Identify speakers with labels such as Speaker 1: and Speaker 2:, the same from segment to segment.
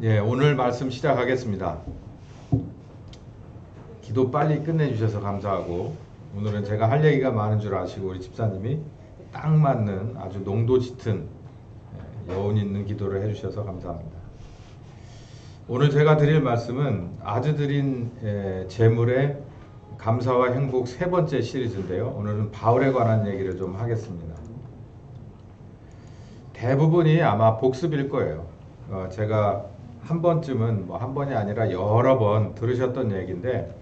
Speaker 1: 예, 오늘 말씀 시작하겠습니다. 기도 빨리 끝내주셔서 감사하고, 오늘은 제가 할 얘기가 많은 줄 아시고 우리 집사님이 딱 맞는 아주 농도 짙은 여운 있는 기도를 해주셔서 감사합니다. 오늘 제가 드릴 말씀은 아주 드린 재물의 감사와 행복 세 번째 시리즈인데요. 오늘은 바울에 관한 얘기를 좀 하겠습니다. 대부분이 아마 복습일 거예요. 제가 한 번쯤은 한 번이 아니라 여러 번 들으셨던 얘기인데,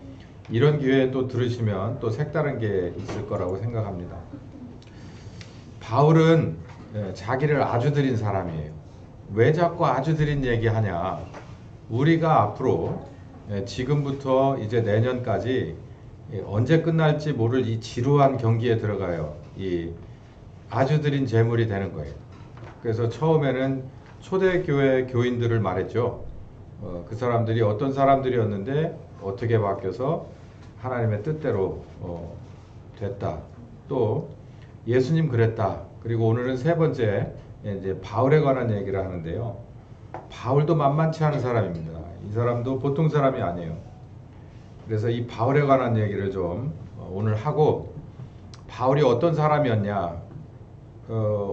Speaker 1: 이런 기회에 또 들으시면 또 색다른 게 있을 거라고 생각합니다. 바울은 자기를 아주 드린 사람이에요. 왜 자꾸 아주 드린 얘기 하냐? 우리가 앞으로 지금부터 이제 내년까지 언제 끝날지 모를 이 지루한 경기에 들어가요. 이 아주 드린 재물이 되는 거예요. 그래서 처음에는 초대교회 교인들을 말했죠. 그 사람들이 어떤 사람들이었는데 어떻게 바뀌어서 하나님의 뜻대로 됐다. 또 예수님 그랬다. 그리고 오늘은 세 번째 이제 바울에 관한 얘기를 하는데요. 바울도 만만치 않은 사람입니다. 이 사람도 보통 사람이 아니에요. 그래서 이 바울에 관한 얘기를 좀 오늘 하고, 바울이 어떤 사람이었냐.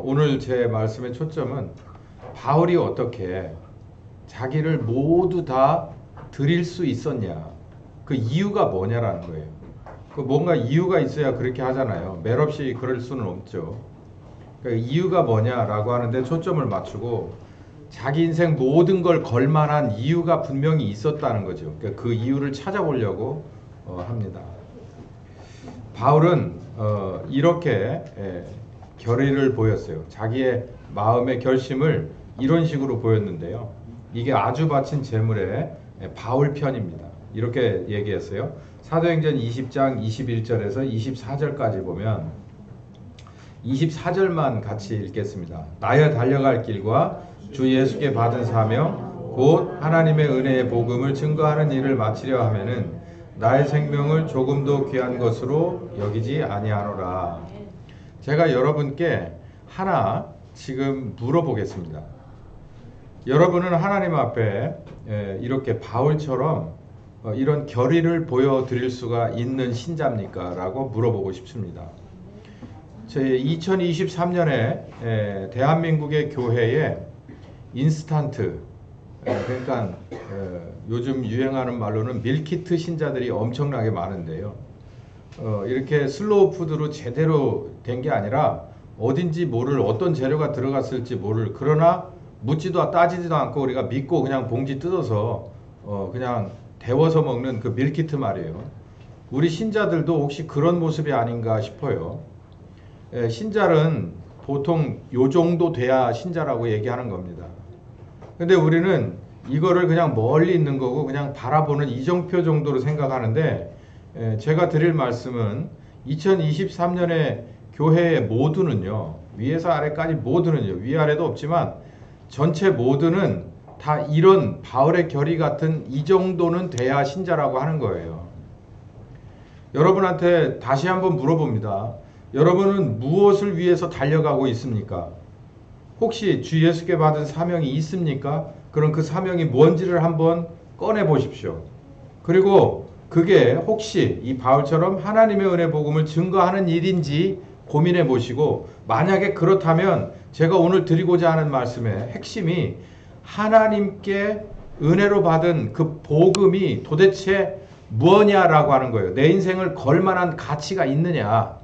Speaker 1: 오늘 제 말씀의 초점은 바울이 어떻게 자기를 모두 다 드릴 수 있었냐, 그 이유가 뭐냐라는 거예요. 그 뭔가 이유가 있어야 그렇게 하잖아요. 멜없이 그럴 수는 없죠. 그러니까 이유가 뭐냐라고 하는데 초점을 맞추고, 자기 인생 모든 걸 걸 만한 이유가 분명히 있었다는 거죠. 그러니까 그 이유를 찾아보려고 합니다. 바울은 이렇게 결의를 보였어요. 자기의 마음의 결심을 이런 식으로 보였는데요. 이게 아주 바친 재물의 바울 편입니다. 이렇게 얘기했어요. 사도행전 20장 21절에서 24절까지 보면, 24절만 같이 읽겠습니다. 나여 달려갈 길과 주 예수께 받은 사명 곧 하나님의 은혜의 복음을 증거하는 일을 마치려 하면은 나의 생명을 조금도 귀한 것으로 여기지 아니하노라. 제가 여러분께 하나 지금 물어보겠습니다. 여러분은 하나님 앞에 이렇게 바울처럼 이런 결의를 보여드릴 수가 있는 신자입니까? 라고 물어보고 싶습니다. 2023년에 대한민국의 교회에 인스턴트, 그러니까 요즘 유행하는 말로는 밀키트 신자들이 엄청나게 많은데요. 이렇게 슬로우 푸드로 제대로 된 게 아니라 어딘지 모를, 어떤 재료가 들어갔을지 모를, 그러나 묻지도 따지지도 않고 우리가 믿고 그냥 봉지 뜯어서 그냥 데워서 먹는 그 밀키트 말이에요. 우리 신자들도 혹시 그런 모습이 아닌가 싶어요. 신자는 보통 요 정도 돼야 신자라고 얘기하는 겁니다. 근데 우리는 이거를 그냥 멀리 있는 거고 그냥 바라보는 이정표 정도로 생각하는데, 제가 드릴 말씀은 2023년에 교회의 모두는요, 위에서 아래까지 모두는요, 위아래도 없지만 전체 모두는 다 이런 바울의 결의 같은 이 정도는 돼야 신자라고 하는 거예요. 여러분한테 다시 한번 물어봅니다. 여러분은 무엇을 위해서 달려가고 있습니까? 혹시 주 예수께 받은 사명이 있습니까? 그럼 그 사명이 뭔지를 한번 꺼내 보십시오. 그리고 그게 혹시 이 바울처럼 하나님의 은혜 복음을 증거하는 일인지 고민해 보시고, 만약에 그렇다면 제가 오늘 드리고자 하는 말씀의 핵심이 하나님께 은혜로 받은 그 복음이 도대체 뭐냐라고 하는 거예요. 내 인생을 걸 만한 가치가 있느냐,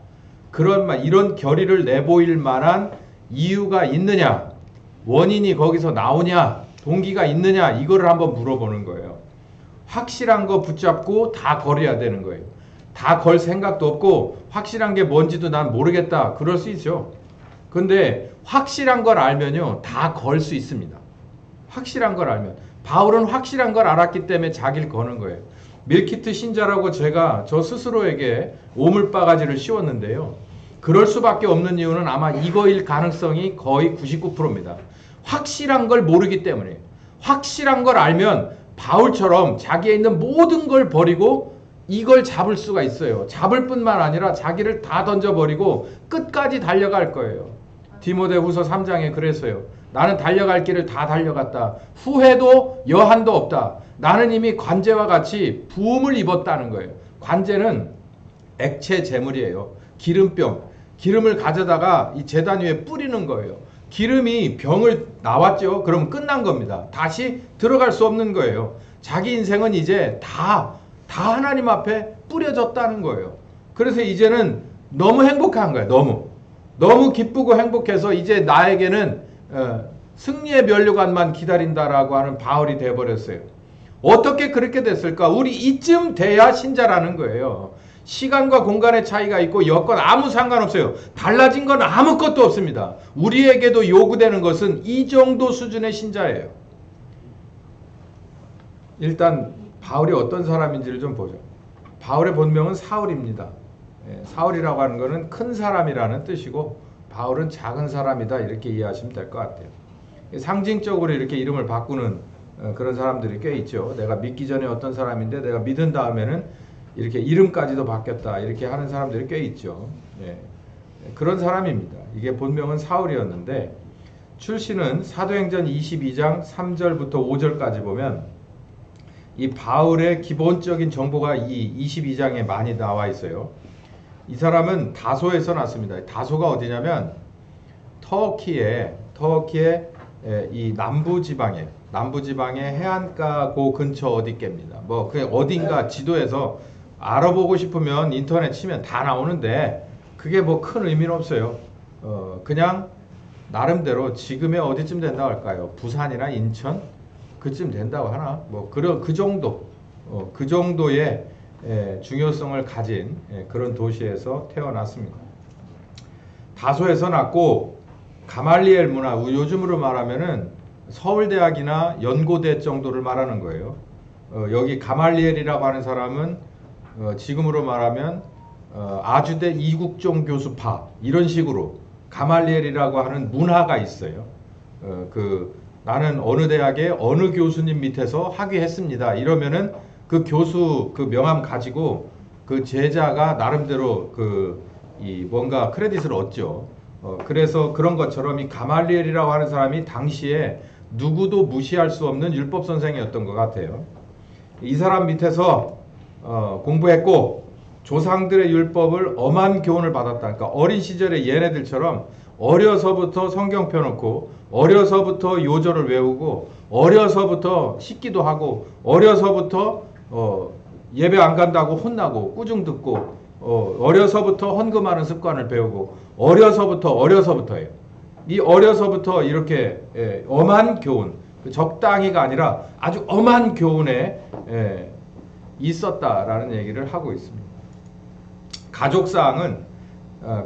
Speaker 1: 이런 결의를 내보일 만한 이유가 있느냐, 원인이 거기서 나오냐, 동기가 있느냐, 이거를 한번 물어보는 거예요. 확실한 거 붙잡고 다 걸어야 되는 거예요. 다 걸 생각도 없고 확실한 게 뭔지도 난 모르겠다, 그럴 수 있죠. 근데 확실한 걸 알면요, 다 걸 수 있습니다. 확실한 걸 알면. 바울은 확실한 걸 알았기 때문에 자기를 거는 거예요. 밀키트 신자라고 제가 저 스스로에게 오물바가지를 씌웠는데요. 그럴 수밖에 없는 이유는 아마 이거일 가능성이 거의 99%입니다. 확실한 걸 모르기 때문에. 확실한 걸 알면 바울처럼 자기에 있는 모든 걸 버리고 이걸 잡을 수가 있어요. 잡을 뿐만 아니라 자기를 다 던져버리고 끝까지 달려갈 거예요. 디모데후서 3장에 그랬어요. 나는 달려갈 길을 다 달려갔다. 후회도 여한도 없다. 나는 이미 관제와 같이 부음을 입었다는 거예요. 관제는 액체 제물이에요. 기름병. 기름을 가져다가 이 제단 위에 뿌리는 거예요. 기름이 병을 나왔죠. 그럼 끝난 겁니다. 다시 들어갈 수 없는 거예요. 자기 인생은 이제 다 하나님 앞에 뿌려졌다는 거예요. 그래서 이제는 너무 행복한 거예요. 너무 기쁘고 행복해서 이제 나에게는 승리의 면류관만 기다린다라고 하는 바울이 되어버렸어요. 어떻게 그렇게 됐을까? 우리 이쯤 돼야 신자라는 거예요. 시간과 공간의 차이가 있고 여건 아무 상관없어요. 달라진 건 아무것도 없습니다. 우리에게도 요구되는 것은 이 정도 수준의 신자예요. 일단 바울이 어떤 사람인지를 좀 보죠. 바울의 본명은 사울입니다. 사울이라고 하는 것은 큰 사람이라는 뜻이고 바울은 작은 사람이다 이렇게 이해하시면 될 것 같아요. 상징적으로 이렇게 이름을 바꾸는 그런 사람들이 꽤 있죠. 내가 믿기 전에 어떤 사람인데 내가 믿은 다음에는 이렇게 이름까지도 바뀌었다 이렇게 하는 사람들이 꽤 있죠. 그런 사람입니다. 이게 본명은 사울이었는데 출신은 사도행전 22장 3절부터 5절까지 보면 이 바울의 기본적인 정보가 이 22장에 많이 나와 있어요. 이 사람은 다소에서 났습니다. 다소가 어디냐면 터키의 이 남부지방의 해안가 그 근처 어디께입니다. 뭐 그 어딘가 지도에서 알아보고 싶으면 인터넷 치면 다 나오는데 그게 뭐 큰 의미는 없어요. 그냥 나름대로 지금의 어디쯤 된다고 할까요? 부산이나 인천 그쯤 된다고 하나? 뭐 그 정도 그 정도의 중요성을 가진 그런 도시에서 태어났습니다. 다소에서 났고 가말리엘 문화, 요즘으로 말하면은 서울대학이나 연고대 정도를 말하는 거예요. 여기 가말리엘이라고 하는 사람은 지금으로 말하면 아주대 이국종 교수파 이런 식으로 가말리엘이라고 하는 문화가 있어요. 나는 어느 대학의 어느 교수님 밑에서 학위했습니다. 이러면은 그 교수 그 명함 가지고 그 제자가 나름대로 이 뭔가 크레딧을 얻죠. 그래서 그런 것처럼 이 가말리엘이라고 하는 사람이 당시에 누구도 무시할 수 없는 율법 선생이었던 것 같아요. 이 사람 밑에서 공부했고 조상들의 율법을 엄한 교훈을 받았다. 그러니까 어린 시절에 얘네들처럼 어려서부터 성경 펴놓고 어려서부터 요절을 외우고 어려서부터 씻기도 하고 어려서부터 예배 안 간다고 혼나고 꾸중 듣고 어려서부터 헌금하는 습관을 배우고 어려서부터예요. 이 어려서부터 이렇게 엄한 교훈, 적당히가 아니라 아주 엄한 교훈에 있었다라는 얘기를 하고 있습니다. 가족사항은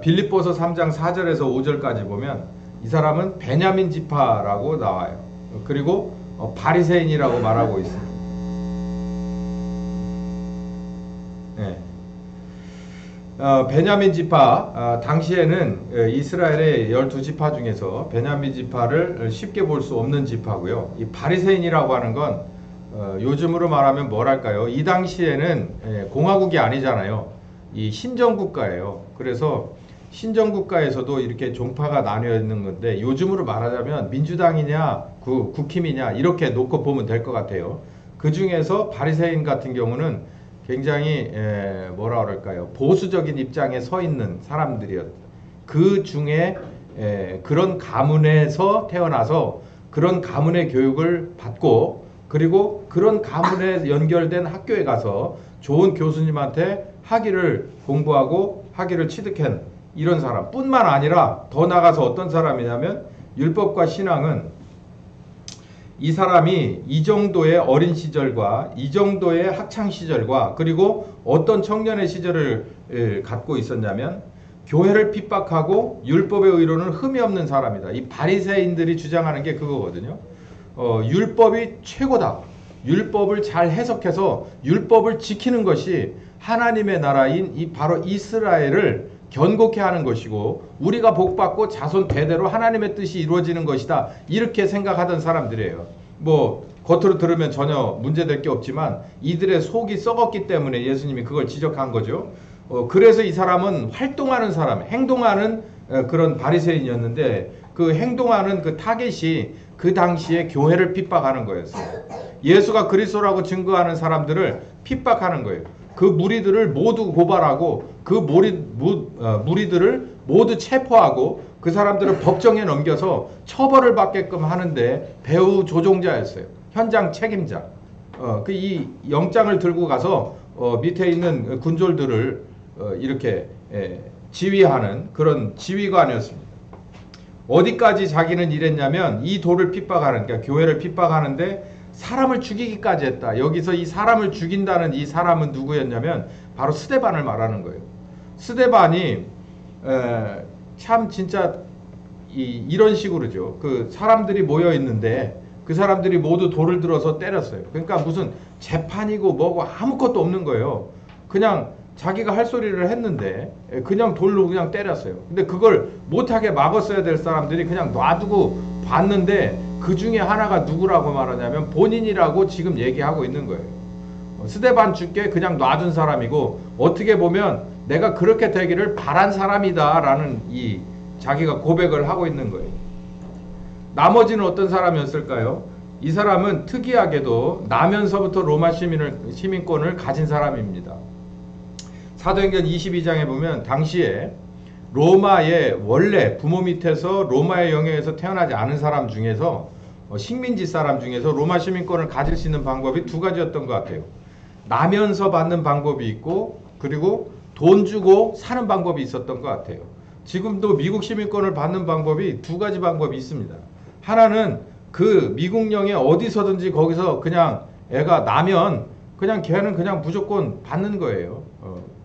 Speaker 1: 빌립보서 3장 4절에서 5절까지 보면 이 사람은 베냐민 지파라고 나와요. 그리고 바리새인이라고 말하고 있습니다. 베냐민 지파, 당시에는 이스라엘의 12지파 중에서 베냐민 지파를 쉽게 볼 수 없는 지파고요. 이 바리새인이라고 하는 건 요즘으로 말하면 뭐랄까요? 이 당시에는 공화국이 아니잖아요. 이 신정국가예요. 그래서 신정국가에서도 이렇게 종파가 나뉘어 있는 건데 요즘으로 말하자면 민주당이냐 국힘이냐 이렇게 놓고 보면 될 것 같아요. 그 중에서 바리새인 같은 경우는 굉장히 뭐라 그럴까요? 보수적인 입장에 서 있는 사람들이었다. 그 중에 그런 가문에서 태어나서 그런 가문의 교육을 받고 그리고 그런 가문에 연결된 학교에 가서 좋은 교수님한테 학위를 공부하고 학위를 취득한 이런 사람 뿐만 아니라 더 나가서 어떤 사람이냐면 율법과 신앙은 이 사람이 이 정도의 어린 시절과 이 정도의 학창 시절과 그리고 어떤 청년의 시절을 갖고 있었냐면 교회를 핍박하고 율법의 의로는 흠이 없는 사람이다. 이 바리새인들이 주장하는 게 그거거든요. 율법이 최고다. 율법을 잘 해석해서 율법을 지키는 것이 하나님의 나라인 이 바로 이스라엘을 견고케 하는 것이고 우리가 복받고 자손 대대로 하나님의 뜻이 이루어지는 것이다. 이렇게 생각하던 사람들이에요. 뭐 겉으로 들으면 전혀 문제될 게 없지만 이들의 속이 썩었기 때문에 예수님이 그걸 지적한 거죠. 그래서 이 사람은 활동하는 사람, 행동하는 그런 바리새인이었는데 그 행동하는 그 타겟이 그 당시에 교회를 핍박하는 거였어요. 예수가 그리스도라고 증거하는 사람들을 핍박하는 거예요. 그 무리들을 모두 고발하고 그 무리들을 모두 체포하고 그 사람들을 법정에 넘겨서 처벌을 받게끔 하는데 배후 조종자였어요. 현장 책임자. 이 영장을 들고 가서 밑에 있는 군졸들을 이렇게 지휘하는 그런 지휘관이었습니다. 어디까지 자기는 이랬냐면 이 도를 핍박하는, 그러니까 교회를 핍박하는데 사람을 죽이기까지 했다. 여기서 이 사람을 죽인다는 이 사람은 누구였냐면 바로 스데반을 말하는 거예요. 스데반이 참 진짜 이런 식으로죠. 그 사람들이 모여 있는데 그 사람들이 모두 돌을 들어서 때렸어요. 그러니까 무슨 재판이고 뭐고 아무것도 없는 거예요. 그냥 자기가 할 소리를 했는데 그냥 돌로 그냥 때렸어요. 근데 그걸 못하게 막았어야 될 사람들이 그냥 놔두고 봤는데 그 중에 하나가 누구라고 말하냐면 본인이라고 지금 얘기하고 있는 거예요. 스데반 죽게 그냥 놔둔 사람이고 어떻게 보면 내가 그렇게 되기를 바란 사람이다 라는 이 자기가 고백을 하고 있는 거예요. 나머지는 어떤 사람이었을까요? 이 사람은 특이하게도 나면서부터 로마 시민권을 가진 사람입니다. 사도행전 22장에 보면 당시에 로마의 원래 부모 밑에서 로마의 영역에서 태어나지 않은 사람 중에서 식민지 사람 중에서 로마 시민권을 가질 수 있는 방법이 두 가지였던 것 같아요. 나면서 받는 방법이 있고 그리고 돈 주고 사는 방법이 있었던 것 같아요. 지금도 미국 시민권을 받는 방법이 두 가지 방법이 있습니다. 하나는 그 미국령에 어디서든지 거기서 그냥 애가 나면 그냥 걔는 그냥 무조건 받는 거예요.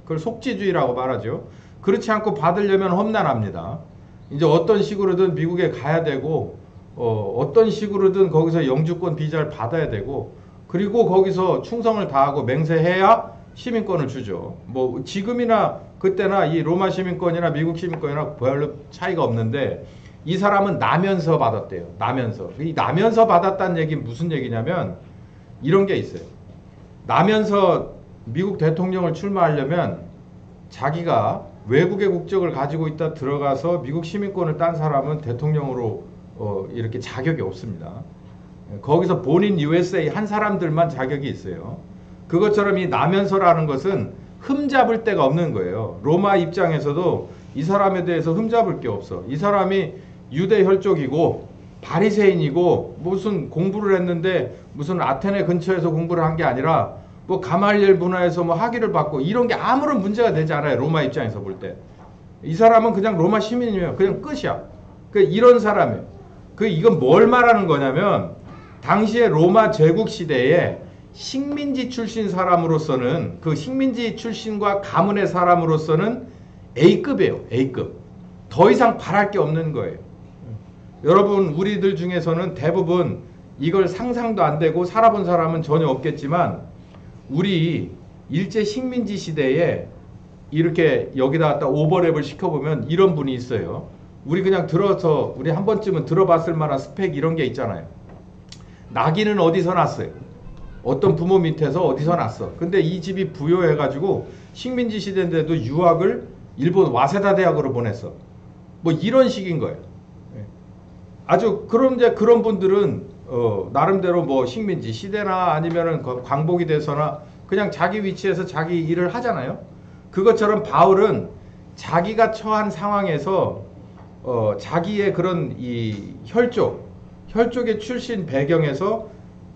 Speaker 1: 그걸 속지주의라고 말하죠. 그렇지 않고 받으려면 험난합니다. 이제 어떤 식으로든 미국에 가야 되고 어떤 식으로든 거기서 영주권 비자를 받아야 되고 그리고 거기서 충성을 다하고 맹세해야 시민권을 주죠. 뭐 지금이나 그때나 이 로마 시민권이나 미국 시민권이나 별로 차이가 없는데 이 사람은 나면서 받았대요. 나면서. 이 나면서 받았다는 얘기는 무슨 얘기냐면 이런 게 있어요. 나면서 미국 대통령을 출마하려면 자기가 외국의 국적을 가지고 있다 들어가서 미국 시민권을 딴 사람은 대통령으로 이렇게 자격이 없습니다. 거기서 본인 USA 한 사람들만 자격이 있어요. 그것처럼 이 나면서라는 것은 흠잡을 데가 없는 거예요. 로마 입장에서도 이 사람에 대해서 흠잡을 게 없어. 이 사람이 유대 혈족이고 바리새인이고 무슨 공부를 했는데 무슨 아테네 근처에서 공부를 한 게 아니라 뭐 가말리엘 문화에서 뭐 학위를 받고 이런 게 아무런 문제가 되지 않아요. 로마 입장에서 볼 때. 이 사람은 그냥 로마 시민이에요. 그냥 끝이야. 이런 사람이에요. 이건 뭘 말하는 거냐면 당시에 로마 제국 시대에 식민지 출신 사람으로서는 그 식민지 출신과 가문의 사람으로서는 A급이에요. A급. 더 이상 바랄 게 없는 거예요. 여러분 우리들 중에서는 대부분 이걸 상상도 안 되고 살아본 사람은 전혀 없겠지만 우리 일제 식민지 시대에 이렇게 여기다 갖다 오버랩을 시켜보면 이런 분이 있어요. 우리 그냥 들어서 우리 한 번쯤은 들어봤을 만한 스펙 이런 게 있잖아요. 나기는 어디서 났어요? 어떤 부모 밑에서 어디서 났어? 근데 이 집이 부여해가지고 식민지 시대인데도 유학을 일본 와세다 대학으로 보냈어. 뭐 이런 식인 거예요. 아주 그런데 그런 분들은 나름대로 뭐 식민지 시대나 아니면은 광복이 돼서나 그냥 자기 위치에서 자기 일을 하잖아요. 그것처럼 바울은 자기가 처한 상황에서 자기의 그런 이 혈족의 출신 배경에서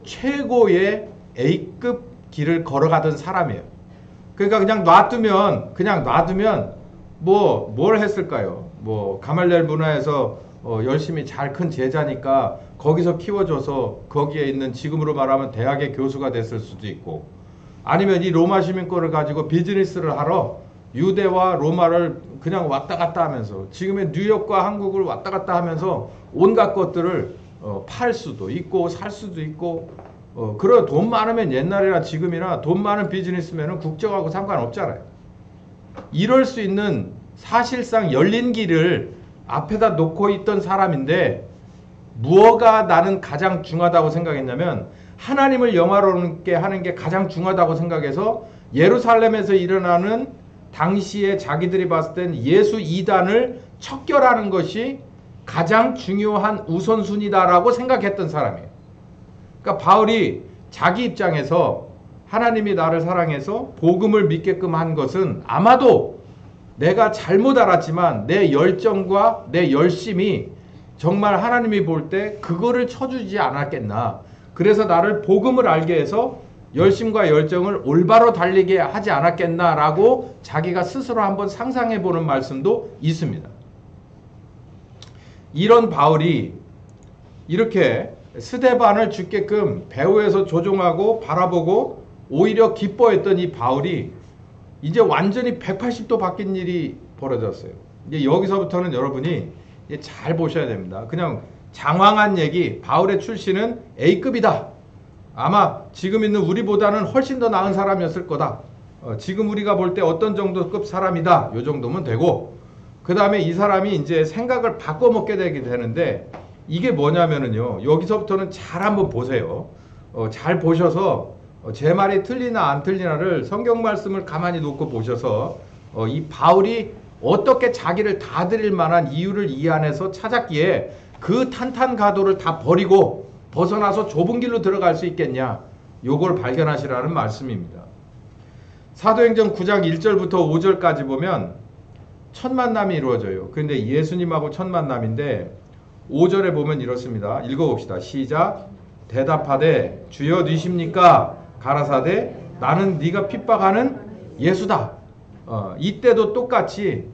Speaker 1: 최고의 A급 길을 걸어가던 사람이에요. 그러니까 그냥 놔두면 뭘 했을까요? 뭐 가말리엘 문화에서 열심히 잘 큰 제자니까 거기서 키워줘서 거기에 있는 지금으로 말하면 대학의 교수가 됐을 수도 있고 아니면 이 로마 시민권을 가지고 비즈니스를 하러 유대와 로마를 그냥 왔다 갔다 하면서 지금의 뉴욕과 한국을 왔다 갔다 하면서 온갖 것들을 팔 수도 있고 살 수도 있고 그런 돈 많으면 옛날이나 지금이나 돈 많은 비즈니스맨은 국적하고 상관없잖아요. 이럴 수 있는 사실상 열린 길을 앞에다 놓고 있던 사람인데 무엇가 나는 가장 중요하다고 생각했냐면 하나님을 영화롭게 하는 게 가장 중요하다고 생각해서 예루살렘에서 일어나는 당시에 자기들이 봤을 땐 예수 이단을 척결하는 것이 가장 중요한 우선순위다라고 생각했던 사람이에요. 그러니까 바울이 자기 입장에서 하나님이 나를 사랑해서 복음을 믿게끔 한 것은 아마도 내가 잘못 알았지만 내 열정과 내 열심이 정말 하나님이 볼 때 그거를 쳐주지 않았겠나. 그래서 나를 복음을 알게 해서 열심과 열정을 올바로 달리게 하지 않았겠나라고 자기가 스스로 한번 상상해 보는 말씀도 있습니다. 이런 바울이 이렇게 스데반을 죽게끔 배후에서 조종하고 바라보고 오히려 기뻐했던 이 바울이 이제 완전히 180도 바뀐 일이 벌어졌어요. 이제 여기서부터는 여러분이 잘 보셔야 됩니다. 그냥 장황한 얘기, 바울의 출신은 A급이다. 아마 지금 있는 우리보다는 훨씬 더 나은 사람이었을 거다. 지금 우리가 볼 때 어떤 정도급 사람이다. 요 정도면 되고, 그 다음에 이 사람이 이제 생각을 바꿔먹게 되게 되는데, 이게 뭐냐면은요, 여기서부터는 잘 한번 보세요. 잘 보셔서 제 말이 틀리나 안 틀리나를 성경 말씀을 가만히 놓고 보셔서 이 바울이 어떻게 자기를 다 드릴 만한 이유를 이 안에서 찾았기에 그 탄탄가도를 다 버리고 벗어나서 좁은 길로 들어갈 수 있겠냐, 요걸 발견하시라는 말씀입니다. 사도행전 9장 1절부터 5절까지 보면 첫 만남이 이루어져요. 근데 예수님하고 첫 만남인데 5절에 보면 이렇습니다. 읽어봅시다. 시작. 대답하되 주여 누이십니까? 가라사대 나는 네가 핍박하는 예수다. 이때도 똑같이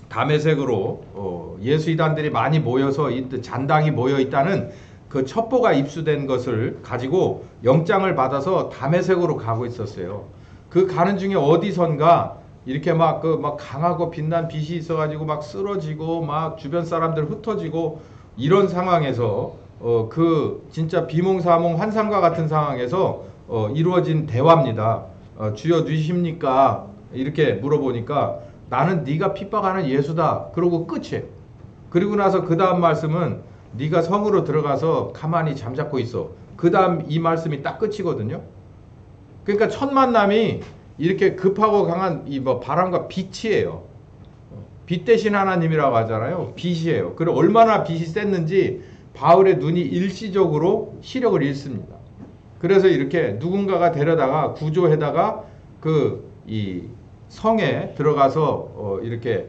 Speaker 1: 다메섹으로 예수 이단들이 많이 모여서 잔당이 모여 있다는 그 첩보가 입수된 것을 가지고 영장을 받아서 다메섹으로 가고 있었어요. 그 가는 중에 어디선가 이렇게 막 강하고 빛난 빛이 있어가지고 막 쓰러지고 막 주변 사람들 흩어지고 이런 상황에서 그 진짜 비몽사몽 환상과 같은 상황에서 이루어진 대화입니다. 주여 누이십니까? 이렇게 물어보니까 나는 네가 핍박하는 예수다. 그러고 끝이에요. 그리고 나서 그 다음 말씀은 네가 성으로 들어가서 가만히 잠자코 있어. 그 다음 이 말씀이 딱 끝이거든요. 그러니까 첫 만남이 이렇게 급하고 강한 이 바람과 빛이에요. 빛 대신 하나님이라고 하잖아요. 빛이에요. 그리고 얼마나 빛이 셌는지 바울의 눈이 일시적으로 시력을 잃습니다. 그래서 이렇게 누군가가 데려다가 구조해다가 이 성에 들어가서 이렇게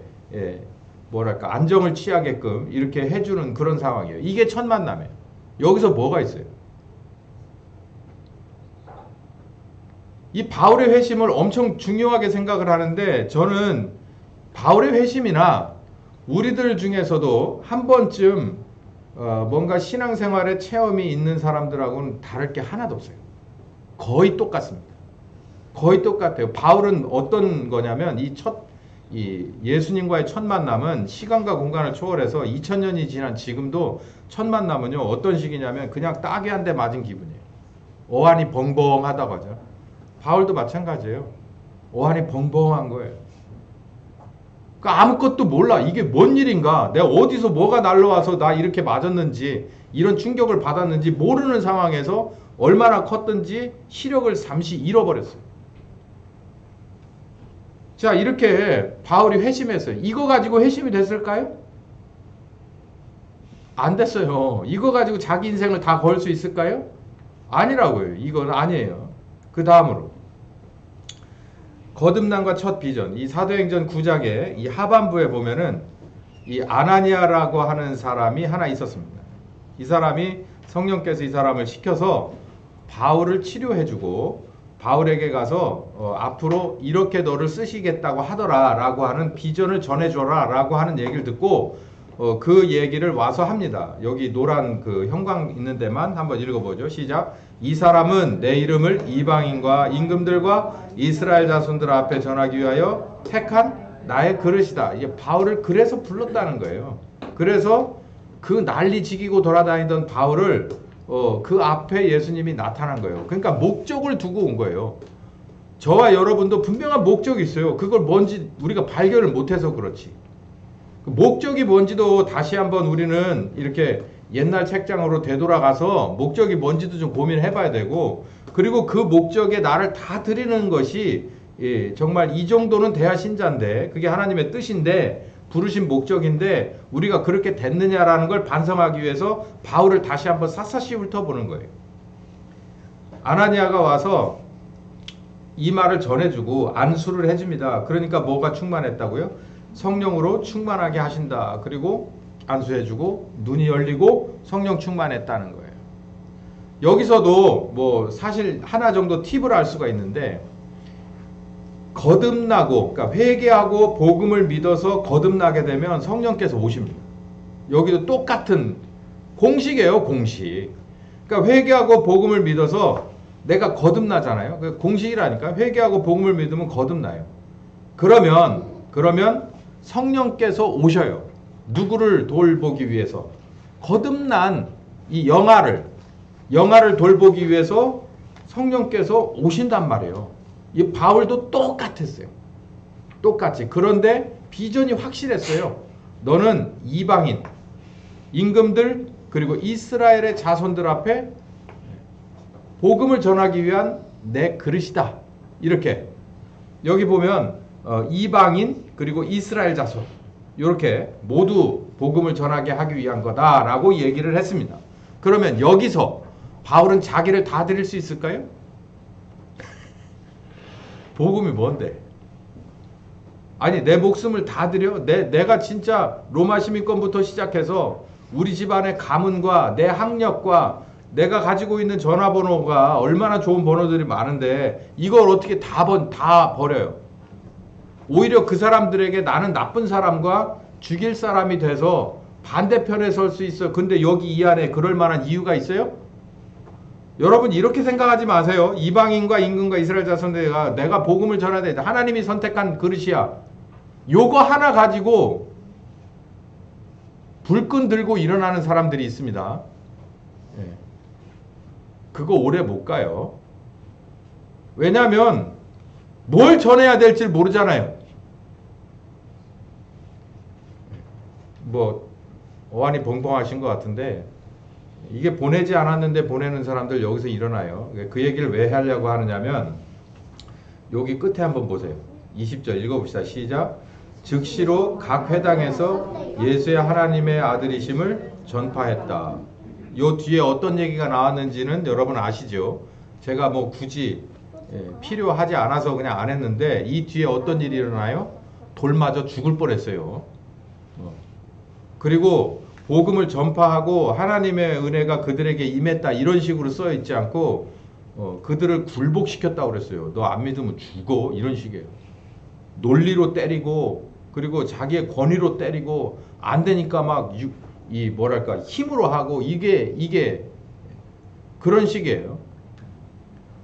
Speaker 1: 뭐랄까 안정을 취하게끔 이렇게 해주는 그런 상황이에요. 이게 첫 만남이에요. 여기서 뭐가 있어요? 이 바울의 회심을 엄청 중요하게 생각을 하는데, 저는 바울의 회심이나 우리들 중에서도 한 번쯤 뭔가 신앙생활의 체험이 있는 사람들하고는 다를 게 하나도 없어요. 거의 똑같습니다. 거의 똑같아요. 바울은 어떤 거냐면 이 예수님과의 첫 만남은 시간과 공간을 초월해서 2000년이 지난 지금도 첫 만남은요 어떤 식이냐면 그냥 따개 한 대 맞은 기분이에요. 어안이 벙벙하다고 하죠. 바울도 마찬가지예요. 어안이 벙벙한 거예요. 그러니까 아무것도 몰라. 이게 뭔 일인가? 내가 어디서 뭐가 날라와서 나 이렇게 맞았는지, 이런 충격을 받았는지 모르는 상황에서 얼마나 컸든지 시력을 잠시 잃어버렸어요. 자, 이렇게 바울이 회심했어요. 이거 가지고 회심이 됐을까요? 안 됐어요. 이거 가지고 자기 인생을 다 걸 수 있을까요? 아니라고요. 이건 아니에요. 그 다음으로 거듭남과 첫 비전, 이 사도행전 9장의 이 하반부에 보면은 이 아나니아라고 하는 사람이 하나 있었습니다. 이 사람이 성령께서 이 사람을 시켜서 바울을 치료해주고 바울에게 가서 앞으로 이렇게 너를 쓰시겠다고 하더라 라고 하는 비전을 전해줘라 라고 하는 얘기를 듣고 그 얘기를 와서 합니다. 여기 노란 그 형광 있는 데만 한번 읽어보죠. 시작. 이 사람은 내 이름을 이방인과 임금들과 이스라엘 자손들 앞에 전하기 위하여 택한 나의 그릇이다. 이게 바울을 그래서 불렀다는 거예요. 그래서 그 난리 지기고 돌아다니던 바울을 그 앞에 예수님이 나타난 거예요. 그러니까 목적을 두고 온 거예요. 저와 여러분도 분명한 목적이 있어요. 그걸 뭔지 우리가 발견을 못해서 그렇지. 그 목적이 뭔지도 다시 한번 우리는 이렇게 옛날 책장으로 되돌아가서 목적이 뭔지도 좀 고민해 봐야 되고, 그리고 그 목적에 나를 다 드리는 것이 정말 이 정도는 돼야 신자인데, 그게 하나님의 뜻인데 부르신 목적인데 우리가 그렇게 됐느냐라는 걸 반성하기 위해서 바울을 다시 한번 샅샅이 훑어보는 거예요. 아나니아가 와서 이 말을 전해주고 안수를 해줍니다. 그러니까 뭐가 충만했다고요? 성령으로 충만하게 하신다. 그리고 안수해주고 눈이 열리고 성령 충만했다는 거예요. 여기서도 뭐 사실 하나 정도 팁을 알 수가 있는데, 거듭나고, 그러니까 회개하고 복음을 믿어서 거듭나게 되면 성령께서 오십니다. 여기도 똑같은 공식이에요, 공식. 그러니까 회개하고 복음을 믿어서 내가 거듭나잖아요. 공식이라니까. 회개하고 복음을 믿으면 거듭나요. 그러면 성령께서 오셔요. 누구를 돌보기 위해서? 거듭난 이 영아를 돌보기 위해서 성령께서 오신단 말이에요. 이 바울도 똑같았어요. 똑같이. 그런데 비전이 확실했어요. 너는 이방인, 임금들, 그리고 이스라엘의 자손들 앞에 복음을 전하기 위한 내 그릇이다. 이렇게. 여기 보면 이방인 그리고 이스라엘 자손 이렇게 모두 복음을 전하게 하기 위한 거다라고 얘기를 했습니다. 그러면 여기서 바울은 자기를 다 드릴 수 있을까요? 복음이 뭔데? 아니 내 목숨을 다 드려? 내가 진짜 로마 시민권부터 시작해서 우리 집안의 가문과 내 학력과 내가 가지고 있는 전화번호가 얼마나 좋은 번호들이 많은데 이걸 어떻게 다 버려요? 오히려 그 사람들에게 나는 나쁜 사람과 죽일 사람이 돼서 반대편에 설 수 있어. 근데 여기 이 안에 그럴 만한 이유가 있어요? 여러분 이렇게 생각하지 마세요. 이방인과 임금과 이스라엘 자손들과 내가 복음을 전해야 돼. 하나님이 선택한 그릇이야. 요거 하나 가지고 불끈 들고 일어나는 사람들이 있습니다. 예. 그거 오래 못 가요. 왜냐하면 뭘 전해야 될지 모르잖아요. 뭐 어안이 벙벙하신 것 같은데 이게 보내지 않았는데 보내는 사람들 여기서 일어나요. 그 얘기를 왜 하려고 하느냐면 여기 끝에 한번 보세요. 20절 읽어봅시다. 시작. 즉시로 각 회당에서 예수의 하나님의 아들이심을 전파했다. 요 뒤에 어떤 얘기가 나왔는지는 여러분 아시죠? 제가 뭐 굳이 필요하지 않아서 그냥 안 했는데 이 뒤에 어떤 일이 일어나요? 돌 맞아 죽을 뻔했어요. 그리고 복음을 전파하고 하나님의 은혜가 그들에게 임했다 이런 식으로 써 있지 않고 그들을 굴복시켰다고 그랬어요. 너 안 믿으면 죽어 이런 식이에요. 논리로 때리고 그리고 자기의 권위로 때리고 안 되니까 막 뭐랄까 힘으로 하고 이게 그런 식이에요.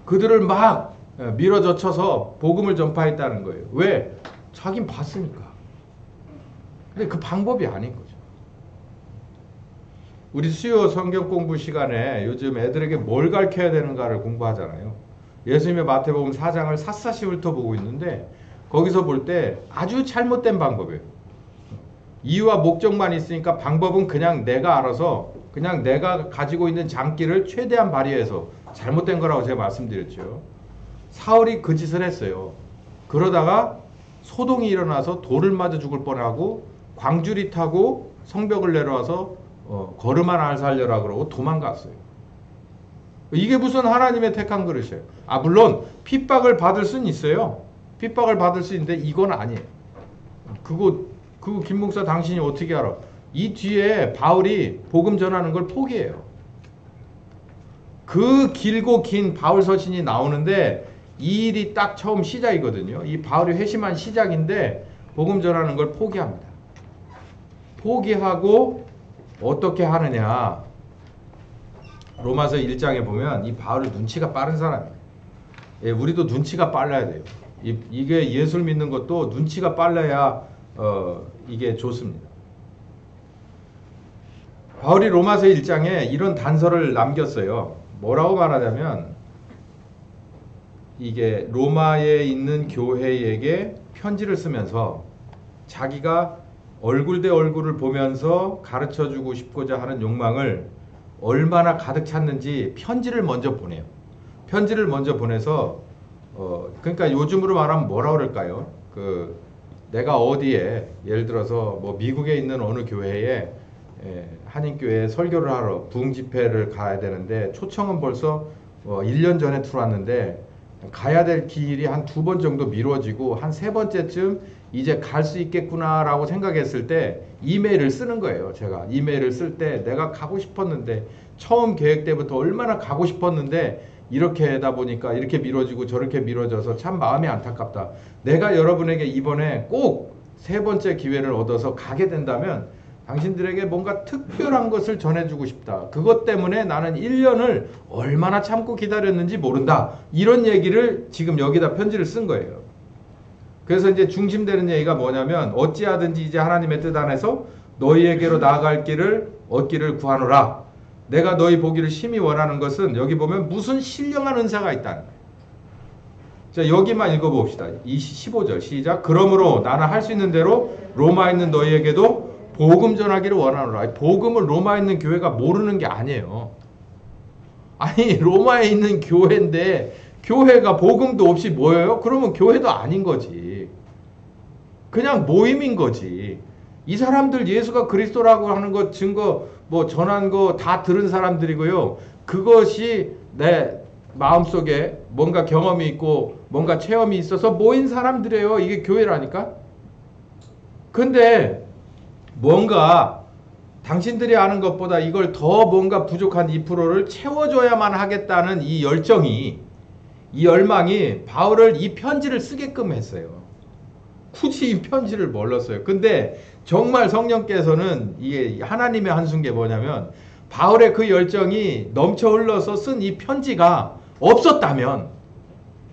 Speaker 1: 그들을 막 밀어젖혀서 복음을 전파했다는 거예요. 왜? 자긴 봤으니까. 근데 그 방법이 아닌 거죠. 우리 수요 성경 공부 시간에 요즘 애들에게 뭘 가르쳐야 되는가를 공부하잖아요. 예수님의 마태복음 4장을 샅샅이 훑어보고 있는데 거기서 볼 때 아주 잘못된 방법이에요. 이유와 목적만 있으니까 방법은 그냥 내가 알아서 그냥 내가 가지고 있는 장기를 최대한 발휘해서 잘못된 거라고 제가 말씀드렸죠. 사울이 그 짓을 했어요. 그러다가 소동이 일어나서 돌을 맞아 죽을 뻔하고 광주리 타고 성벽을 내려와서 걸음 하나 살려라 그러고 도망갔어요. 이게 무슨 하나님의 택한 그릇이에요. 물론 핍박을 받을 수는 있어요. 핍박을 받을 수 있는데 이건 아니에요. 그거 김 목사 당신이 어떻게 알아? 이 뒤에 바울이 복음 전하는 걸 포기해요. 그 길고 긴 바울 서신이 나오는데 이 일이 딱 처음 시작이거든요. 이 바울이 회심한 시작인데 복음 전하는 걸 포기합니다. 포기하고 어떻게 하느냐. 로마서 1장에 보면 이 바울이 눈치가 빠른 사람이에요. 예, 우리도 눈치가 빨라야 돼요. 이게 예수를 믿는 것도 눈치가 빨라야 이게 좋습니다. 바울이 로마서 1장에 이런 단서를 남겼어요. 뭐라고 말하냐면 이게 로마에 있는 교회에게 편지를 쓰면서 자기가 얼굴 대 얼굴을 보면서 가르쳐주고 싶고자 하는 욕망을 얼마나 가득 찼는지 편지를 먼저 보내요. 편지를 먼저 보내서 그러니까 요즘으로 말하면 뭐라 그럴까요? 내가 어디에 예를 들어서 뭐 미국에 있는 어느 교회에 한인교회에 설교를 하러 부흥 집회를 가야 되는데 초청은 벌써 1년 전에 들어왔는데 가야 될 길이 한 2번 정도 미뤄지고 한 3번째쯤 이제 갈 수 있겠구나라고 생각했을 때 이메일을 쓰는 거예요. 제가 이메일을 쓸 때 내가 가고 싶었는데 처음 계획 때부터 얼마나 가고 싶었는데 이렇게 하다 보니까 이렇게 미뤄지고 저렇게 미뤄져서 참 마음이 안타깝다. 내가 여러분에게 이번에 꼭 3번째 기회를 얻어서 가게 된다면 당신들에게 뭔가 특별한 것을 전해주고 싶다. 그것 때문에 나는 1년을 얼마나 참고 기다렸는지 모른다. 이런 얘기를 지금 여기다 편지를 쓴 거예요. 그래서 이제 중심되는 얘기가 뭐냐면 어찌하든지 이제 하나님의 뜻 안에서 너희에게로 나아갈 길을 얻기를 구하노라. 내가 너희 보기를 심히 원하는 것은 여기 보면 무슨 신령한 은사가 있다는 거예요. 자, 여기만 읽어봅시다. 15절 시작. 그러므로 나는 할 수 있는 대로 로마에 있는 너희에게도 복음 전하기를 원하노라. 복음을 로마에 있는 교회가 모르는 게 아니에요. 아니 로마에 있는 교회인데 교회가 복음도 없이 뭐예요? 그러면 교회도 아닌 거지. 그냥 모임인 거지. 이 사람들 예수가 그리스도라고 하는 것 증거 뭐 전한 거 다 들은 사람들이고요. 그것이 내 마음속에 뭔가 경험이 있고 뭔가 체험이 있어서 모인 사람들이에요. 이게 교회라니까. 근데 뭔가 당신들이 아는 것보다 이걸 더 뭔가 부족한 2%를 채워줘야만 하겠다는 이 열정이, 이 열망이 바울을 이 편지를 쓰게끔 했어요. 굳이 이 편지를 몰랐어요. 근데 정말 성령께서는 이게 하나님의 한순계 뭐냐면 바울의 그 열정이 넘쳐 흘러서 쓴 이 편지가 없었다면,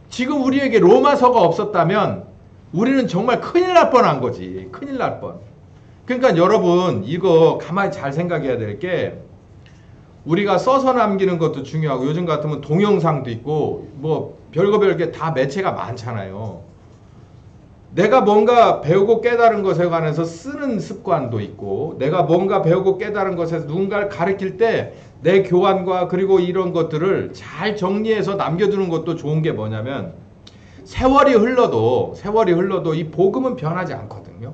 Speaker 1: 지금 우리에게 로마서가 없었다면 우리는 정말 큰일 날 뻔한 거지. 큰일 날 뻔. 그러니까 여러분 이거 가만히 잘 생각해야 될 게, 우리가 써서 남기는 것도 중요하고 요즘 같으면 동영상도 있고 뭐 별거 다 매체가 많잖아요. 내가 뭔가 배우고 깨달은 것에 관해서 쓰는 습관도 있고, 내가 뭔가 배우고 깨달은 것에서 누군가를 가르칠 때 내 교환과 그리고 이런 것들을 잘 정리해서 남겨두는 것도 좋은 게 뭐냐면, 세월이 흘러도 이 복음은 변하지 않거든요.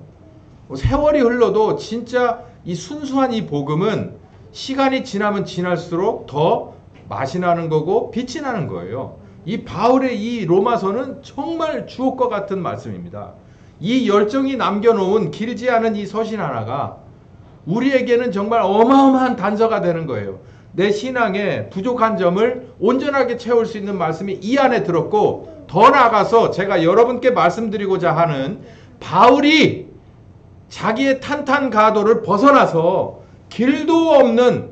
Speaker 1: 세월이 흘러도 진짜 이 순수한 이 복음은 시간이 지나면 지날수록 더 맛이 나는 거고 빛이 나는 거예요. 이 바울의 이 로마서는 정말 주옥과 같은 말씀입니다. 이 열정이 남겨놓은 길지 않은 이 서신 하나가 우리에게는 정말 어마어마한 단서가 되는 거예요. 내 신앙의 부족한 점을 온전하게 채울 수 있는 말씀이 이 안에 들었고, 더 나아가서 제가 여러분께 말씀드리고자 하는 바울이 자기의 탄탄가도를 벗어나서 길도 없는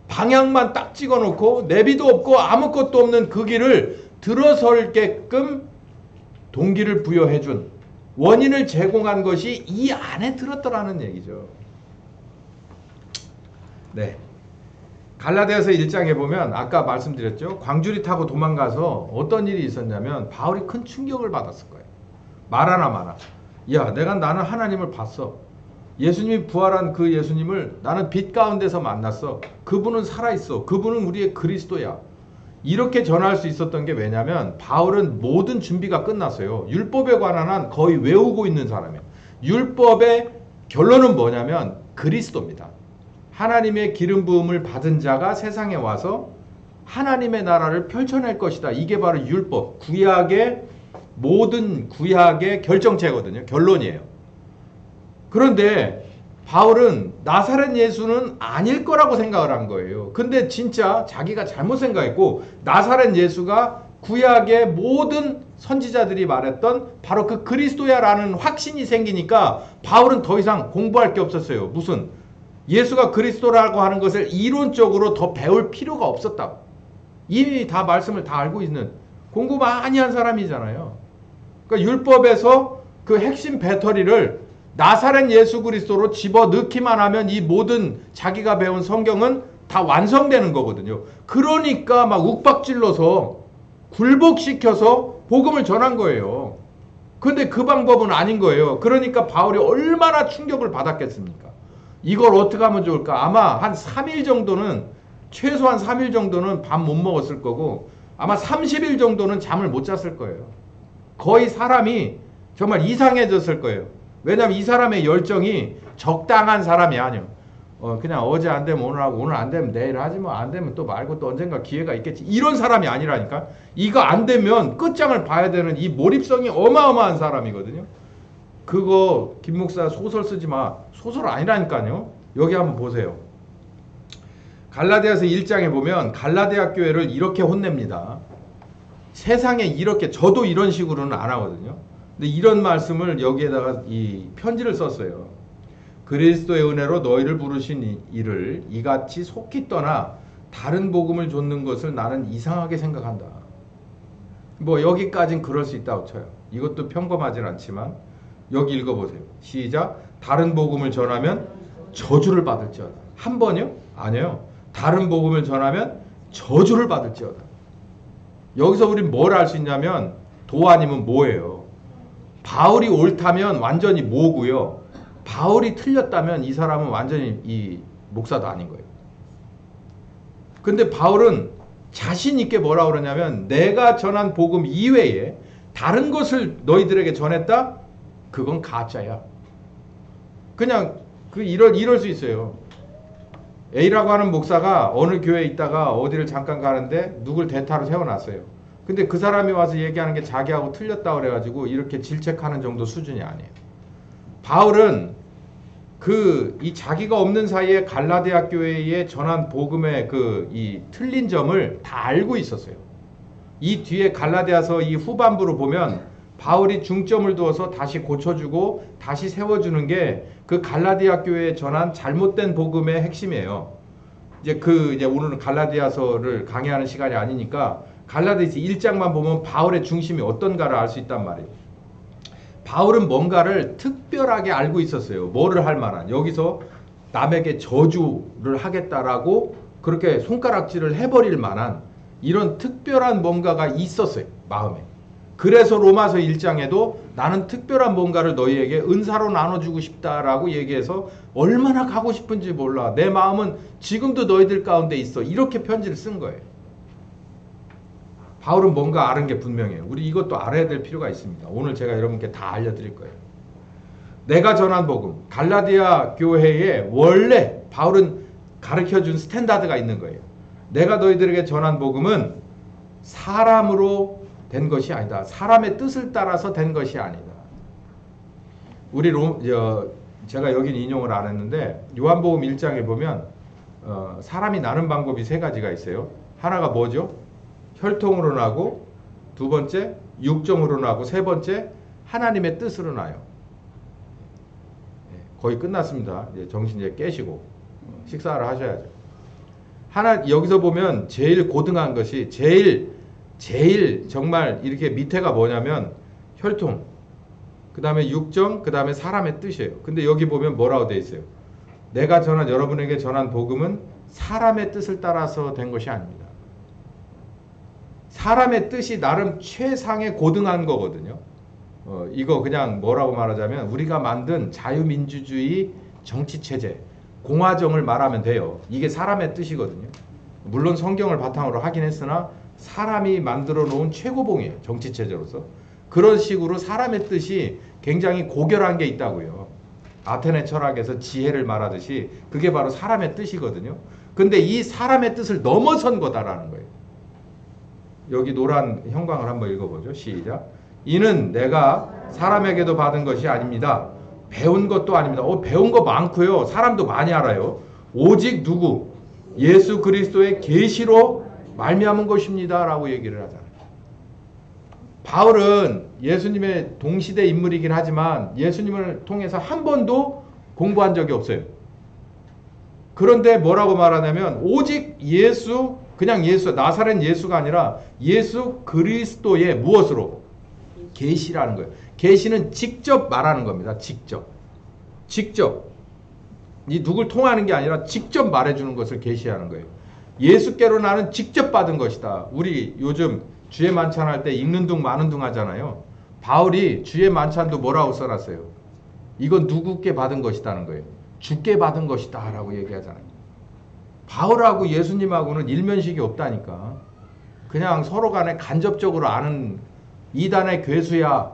Speaker 1: 방향만 딱 찍어놓고 내비도 없고 아무것도 없는 그 길을 들어설게끔 동기를 부여해준, 원인을 제공한 것이 이 안에 들었더라는 얘기죠. 네. 갈라디아서 1장에 보면 아까 말씀드렸죠. 광주리 타고 도망가서 어떤 일이 있었냐면 바울이 큰 충격을 받았을 거예요. 말하나 마나. 야, 나는 하나님을 봤어. 예수님이 부활한 그 예수님을 나는 빛 가운데서 만났어. 그분은 살아있어. 그분은 우리의 그리스도야. 이렇게 전할 수 있었던 게 왜냐면 바울은 모든 준비가 끝났어요. 율법에 관한 한 거의 외우고 있는 사람이에요. 율법의 결론은 뭐냐면 그리스도입니다. 하나님의 기름 부음을 받은 자가 세상에 와서 하나님의 나라를 펼쳐낼 것이다. 이게 바로 율법, 모든 구약의 결정체거든요. 결론이에요. 그런데 바울은 나사렛 예수는 아닐 거라고 생각을 한 거예요. 근데 진짜 자기가 잘못 생각했고, 나사렛 예수가 구약의 모든 선지자들이 말했던 바로 그 그리스도야라는 확신이 생기니까 바울은 더 이상 공부할 게 없었어요. 무슨 예수가 그리스도라고 하는 것을 이론적으로 더 배울 필요가 없었다고. 이미 다 말씀을 다 알고 있는, 공부 많이 한 사람이잖아요. 그러니까 율법에서 그 핵심 배터리를 나사렛 예수 그리스도로 집어넣기만 하면 이 모든 자기가 배운 성경은 다 완성되는 거거든요. 그러니까 막 욱박질러서 굴복시켜서 복음을 전한 거예요. 근데 그 방법은 아닌 거예요. 그러니까 바울이 얼마나 충격을 받았겠습니까? 이걸 어떻게 하면 좋을까? 아마 한 3일 정도는, 최소한 3일 정도는 밥 못 먹었을 거고, 아마 30일 정도는 잠을 못 잤을 거예요. 거의 사람이 정말 이상해졌을 거예요. 왜냐면 이 사람의 열정이 적당한 사람이 아니에요. 그냥 어제 안 되면 오늘 하고 오늘 안 되면 내일 하지 뭐 안 되면 또 말고 또 언젠가 기회가 있겠지. 이런 사람이 아니라니까. 이거 안 되면 끝장을 봐야 되는 이 몰입성이 어마어마한 사람이거든요. 그거 김 목사 소설 쓰지 마. 소설 아니라니까요. 여기 한번 보세요. 갈라디아서 1장에 보면 갈라디아 교회를 이렇게 혼냅니다. 세상에 이렇게 저도 이런 식으로는 안 하거든요. 근데 이런 말씀을 여기에다가 이 편지를 썼어요. 그리스도의 은혜로 너희를 부르신 이를 이같이 속히 떠나 다른 복음을 좇는 것을 나는 이상하게 생각한다. 뭐 여기까진 그럴 수 있다고 쳐요. 이것도 평범하진 않지만 여기 읽어보세요. 시작. 다른 복음을 전하면 저주를 받을지어다. 한 번요? 아니에요. 다른 복음을 전하면 저주를 받을지어다. 여기서 우린 뭘 알 수 있냐면 도 아니면 뭐예요. 바울이 옳다면 완전히 뭐고요. 바울이 틀렸다면 이 사람은 완전히 이 목사도 아닌 거예요. 근데 바울은 자신 있게 뭐라고 그러냐면 내가 전한 복음 이외에 다른 것을 너희들에게 전했다? 그건 가짜야. 그냥 이럴 수 있어요. A라고 하는 목사가 어느 교회에 있다가 어디를 잠깐 가는데 누굴 대타로 세워놨어요. 근데 그 사람이 와서 얘기하는 게 자기하고 틀렸다 그래가지고 이렇게 질책하는 정도 수준이 아니에요. 바울은 이 자기가 없는 사이에 갈라디아 교회에 전한 복음의 이 틀린 점을 다 알고 있었어요. 이 뒤에 갈라디아서 이 후반부로 보면 바울이 중점을 두어서 다시 고쳐주고 다시 세워주는 게 그 갈라디아 교회에 전한 잘못된 복음의 핵심이에요. 이제 오늘은 갈라디아서를 강의하는 시간이 아니니까 갈라디아서 1장만 보면 바울의 중심이 어떤가를 알 수 있단 말이에요. 바울은 뭔가를 특별하게 알고 있었어요. 뭐를 할 만한. 여기서 남에게 저주를 하겠다라고 그렇게 손가락질을 해버릴 만한 이런 특별한 뭔가가 있었어요. 마음에. 그래서 로마서 1장에도 나는 특별한 뭔가를 너희에게 은사로 나눠주고 싶다라고 얘기해서 얼마나 가고 싶은지 몰라. 내 마음은 지금도 너희들 가운데 있어. 이렇게 편지를 쓴 거예요. 바울은 뭔가 아는 게 분명해요. 우리 이것도 알아야 될 필요가 있습니다. 오늘 제가 여러분께 다 알려드릴 거예요. 내가 전한 복음, 갈라디아 교회에 원래 바울은 가르쳐준 스탠다드가 있는 거예요. 내가 너희들에게 전한 복음은 사람으로 된 것이 아니다. 사람의 뜻을 따라서 된 것이 아니다. 제가 여긴 인용을 안 했는데 요한복음 1장에 보면 사람이 나는 방법이 세 가지가 있어요. 하나가 뭐죠? 혈통으로 나고, 두 번째 육정으로 나고, 세 번째 하나님의 뜻으로 나요. 거의 끝났습니다. 이제 정신 이제 깨시고 식사를 하셔야죠. 여기서 보면 제일 고등한 것이 제일 정말 이렇게 밑에가 뭐냐면 혈통, 그 다음에 육정, 그 다음에 사람의 뜻이에요. 근데 여기 보면 뭐라고 되어 있어요? 내가 여러분에게 전한 복음은 사람의 뜻을 따라서 된 것이 아닙니다. 사람의 뜻이 나름 최상의 고등한 거거든요. 이거 그냥 뭐라고 말하자면 우리가 만든 자유민주주의 정치체제, 공화정을 말하면 돼요. 이게 사람의 뜻이거든요. 물론 성경을 바탕으로 하긴 했으나 사람이 만들어 놓은 최고봉이에요. 정치체제로서. 그런 식으로 사람의 뜻이 굉장히 고결한 게 있다고요. 아테네 철학에서 지혜를 말하듯이 그게 바로 사람의 뜻이거든요. 근데 이 사람의 뜻을 넘어선 거다라는 거예요. 여기 노란 형광을 한번 읽어보죠. 시작. 이는 내가 사람에게도 받은 것이 아닙니다. 배운 것도 아닙니다. 배운 거 많고요. 사람도 많이 알아요. 오직 누구? 예수 그리스도의 계시로 말미암은 것입니다. 라고 얘기를 하잖아요. 바울은 예수님의 동시대 인물이긴 하지만 예수님을 통해서 한 번도 공부한 적이 없어요. 그런데 뭐라고 말하냐면 오직 예수, 그냥 예수, 나사렛 예수가 아니라 예수 그리스도의 무엇으로? 계시라는 거예요. 계시는 직접 말하는 겁니다. 직접. 이 누굴 통하는 게 아니라 직접 말해주는 것을 계시하는 거예요. 예수께로 나는 직접 받은 것이다. 우리 요즘 주의 만찬할 때 읽는 둥 마는 둥 하잖아요. 바울이 주의 만찬도 뭐라고 써놨어요? 이건 누구께 받은 것이다는 거예요. 주께 받은 것이다 라고 얘기하잖아요. 바울하고 예수님하고는 일면식이 없다니까. 그냥 서로 간에 간접적으로 아는 이단의 괴수야.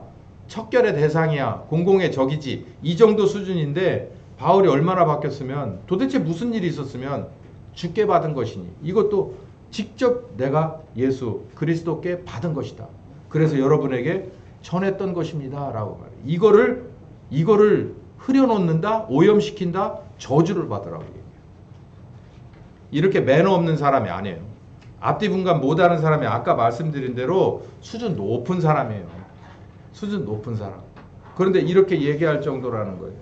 Speaker 1: 척결의 대상이야. 공공의 적이지. 이 정도 수준인데 바울이 얼마나 바뀌었으면 도대체 무슨 일이 있었으면 주께 받은 것이니 이것도 직접 내가 예수 그리스도께 받은 것이다. 그래서 여러분에게 전했던 것입니다. 라고 말해요. 이거를 흐려놓는다? 오염시킨다? 저주를 받으라고 얘기해요. 이렇게 매너 없는 사람이 아니에요. 앞뒤 분간 못하는 사람이 아까 말씀드린 대로 수준 높은 사람이에요. 수준 높은 사람. 그런데 이렇게 얘기할 정도라는 거예요.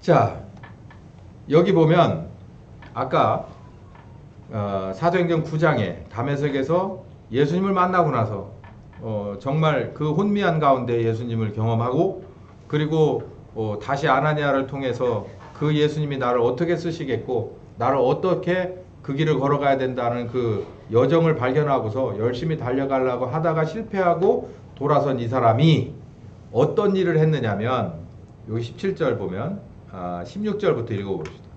Speaker 1: 자, 여기 보면 아까 사도행전 9장에 다메섹에서 예수님을 만나고 나서 정말 그 혼미한 가운데 예수님을 경험하고 그리고 다시 아나니아를 통해서 그 예수님이 나를 어떻게 쓰시겠고 나를 어떻게 그 길을 걸어가야 된다는 그 여정을 발견하고서 열심히 달려가려고 하다가 실패하고 돌아선 이 사람이 어떤 일을 했느냐면 여기 17절 보면 16절부터 읽어봅시다.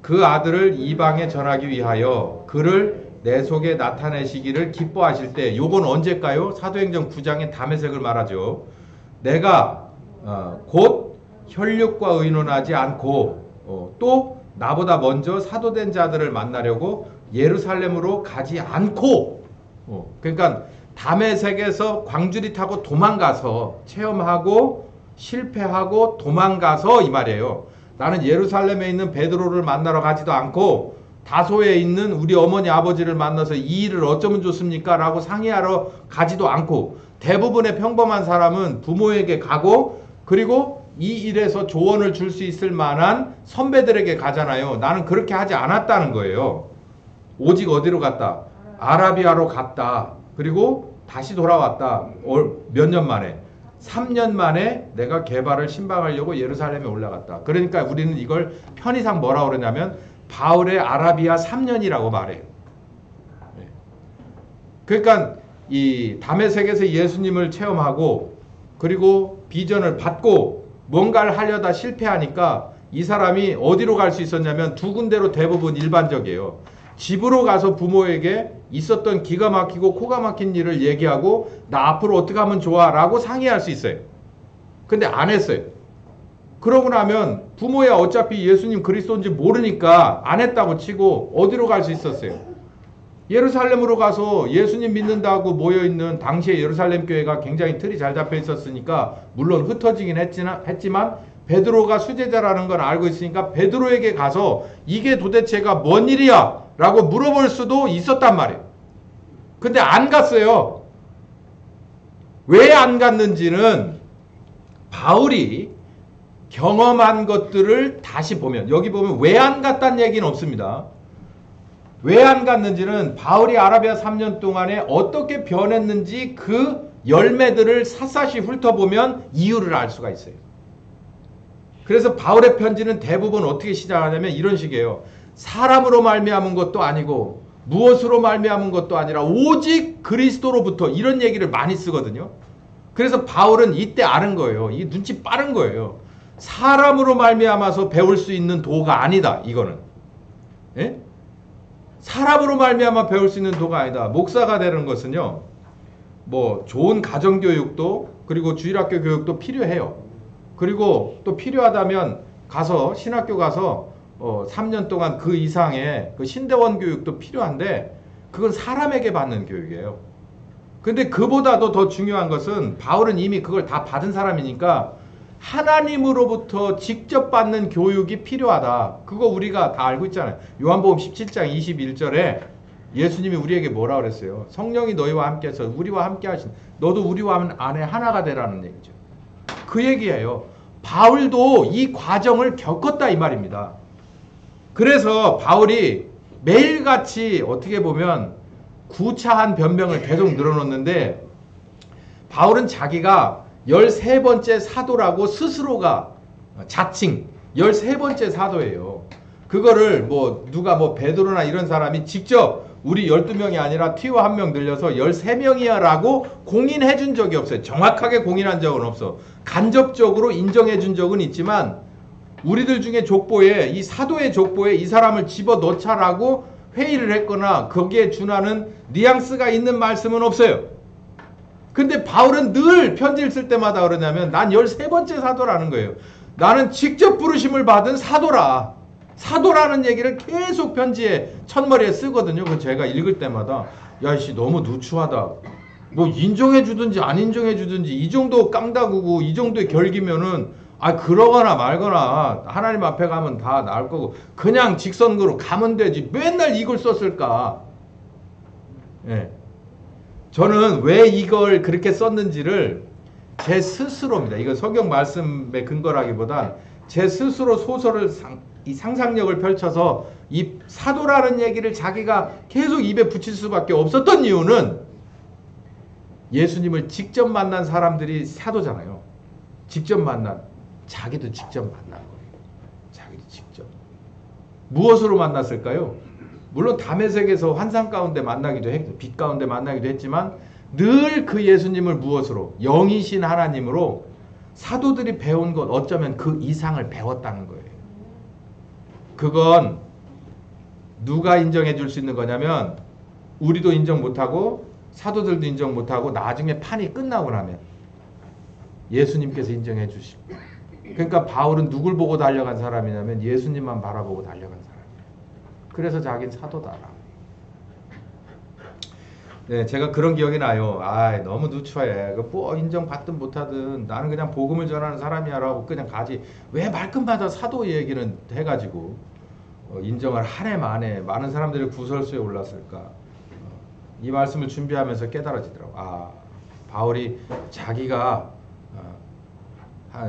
Speaker 1: 그 아들을 이방에 전하기 위하여 그를 내 속에 나타내시기를 기뻐하실 때 요건 언제일까요? 사도행전 9장의 다메섹을 말하죠. 내가 곧 혈육과 의논하지 않고 또 나보다 먼저 사도된 자들을 만나려고 예루살렘으로 가지 않고 그러니까 다메섹에서 광주리 타고 도망가서 체험하고 실패하고 도망가서 이 말이에요. 나는 예루살렘에 있는 베드로를 만나러 가지도 않고 다소에 있는 우리 어머니 아버지를 만나서 이 일을 어쩌면 좋습니까? 라고 상의하러 가지도 않고 대부분의 평범한 사람은 부모에게 가고 그리고 이 일에서 조언을 줄 수 있을 만한 선배들에게 가잖아요. 나는 그렇게 하지 않았다는 거예요. 오직 어디로 갔다? 아라비아로 갔다. 그리고 다시 돌아왔다. 몇 년 만에? 3년 만에 내가 게바를 신방하려고 예루살렘에 올라갔다. 그러니까 우리는 이걸 편의상 뭐라고 그러냐면 바울의 아라비아 3년이라고 말해요. 그러니까 이 다메섹에서 예수님을 체험하고 그리고 비전을 받고 뭔가를 하려다 실패하니까 이 사람이 어디로 갈 수 있었냐면 두 군데로 대부분 일반적이에요. 집으로 가서 부모에게 있었던 기가 막히고 코가 막힌 일을 얘기하고 나 앞으로 어떻게 하면 좋아 라고 상의할 수 있어요. 근데 안 했어요. 그러고 나면 부모야 어차피 예수님 그리스도인지 모르니까 안 했다고 치고 어디로 갈 수 있었어요? 예루살렘으로 가서 예수님 믿는다고 모여있는 당시에 예루살렘 교회가 굉장히 틀이 잘 잡혀 있었으니까 물론 흩어지긴 했지만 베드로가 수제자라는 걸 알고 있으니까 베드로에게 가서 이게 도대체가 뭔 일이야? 라고 물어볼 수도 있었단 말이에요. 근데 안 갔어요. 왜 안 갔는지는 바울이 경험한 것들을 다시 보면 여기 보면 왜 안 갔다는 얘기는 없습니다. 왜 안 갔는지는 바울이 아라비아 3년 동안에 어떻게 변했는지 그 열매들을 샅샅이 훑어보면 이유를 알 수가 있어요. 그래서 바울의 편지는 대부분 어떻게 시작하냐면 이런 식이에요. 사람으로 말미암은 것도 아니고 무엇으로 말미암은 것도 아니라 오직 그리스도로부터 이런 얘기를 많이 쓰거든요. 그래서 바울은 이때 아는 거예요. 이 눈치 빠른 거예요. 사람으로 말미암아서 배울 수 있는 도가 아니다. 이거는. 예? 사람으로 말미암아 배울 수 있는 도가 아니다. 목사가 되는 것은요. 뭐 좋은 가정교육도 그리고 주일학교 교육도 필요해요. 그리고 또 필요하다면 가서 신학교 가서 3년 동안 그 이상의 그 신대원 교육도 필요한데 그건 사람에게 받는 교육이에요. 근데 그보다도 더 중요한 것은 바울은 이미 그걸 다 받은 사람이니까 하나님으로부터 직접 받는 교육이 필요하다. 그거 우리가 다 알고 있잖아요. 요한복음 17장 21절에 예수님이 우리에게 뭐라 그랬어요? 성령이 너희와 함께해서 우리와 함께 하신 너도 우리와 안에 하나가 되라는 얘기죠. 그 얘기예요. 바울도 이 과정을 겪었다 이 말입니다. 그래서 바울이 매일같이 어떻게 보면 구차한 변명을 계속 늘어놓는데 바울은 자기가 13번째 사도라고 스스로가 자칭 13번째 사도예요. 그거를 뭐 누가 뭐 베드로나 이런 사람이 직접 우리 12명이 아니라 티오 1명 늘려서 13명이야 라고 공인해 준 적이 없어요. 정확하게 공인한 적은 없어. 간접적으로 인정해 준 적은 있지만 우리들 중에 족보에 이 사도의 족보에 이 사람을 집어넣자라고 회의를 했거나 거기에 준하는 뉘앙스가 있는 말씀은 없어요. 근데 바울은 늘 편지를 쓸 때마다 그러냐면 난 13번째 사도라는 거예요. 나는 직접 부르심을 받은 사도라. 사도라는 얘기를 계속 편지에 첫머리에 쓰거든요. 그 제가 읽을 때마다 야이씨 너무 누추하다. 뭐 인정해 주든지 안 인정해 주든지 이 정도 깡다구고 이 정도의 결기면은 그러거나 말거나 하나님 앞에 가면 다 나을 거고 그냥 직선으로 가면 되지 맨날 이걸 썼을까? 예. 저는 왜 이걸 그렇게 썼는지를 제 스스로입니다. 이거 성경 말씀의 근거라기보단 제 스스로 소설을 이 상상력을 펼쳐서 이 사도라는 얘기를 자기가 계속 입에 붙일 수밖에 없었던 이유는 예수님을 직접 만난 사람들이 사도잖아요. 직접 만난 자기도 직접 만난 거예요. 자기도 직접. 무엇으로 만났을까요? 물론 담에색에서 환상 가운데 만나기도 했고 빛 가운데 만나기도 했지만 늘 그 예수님을 무엇으로? 영이신 하나님으로 사도들이 배운 것 어쩌면 그 이상을 배웠다는 거예요. 그건 누가 인정해 줄 수 있는 거냐면 우리도 인정 못하고 사도들도 인정 못하고 나중에 판이 끝나고 나면 예수님께서 인정해 주시고 그러니까 바울은 누굴 보고 달려간 사람이냐면 예수님만 바라보고 달려간 사람이에요. 그래서 자기는 사도다라. 네, 제가 그런 기억이 나요. 너무 누추해. 뭐 인정받든 못하든 나는 그냥 복음을 전하는 사람이야 라고 그냥 가지. 왜 말끝마다 사도 얘기는 해가지고 인정을 한 해 만에 많은 사람들이 구설수에 올랐을까. 이 말씀을 준비하면서 깨달아지더라고. 바울이 자기가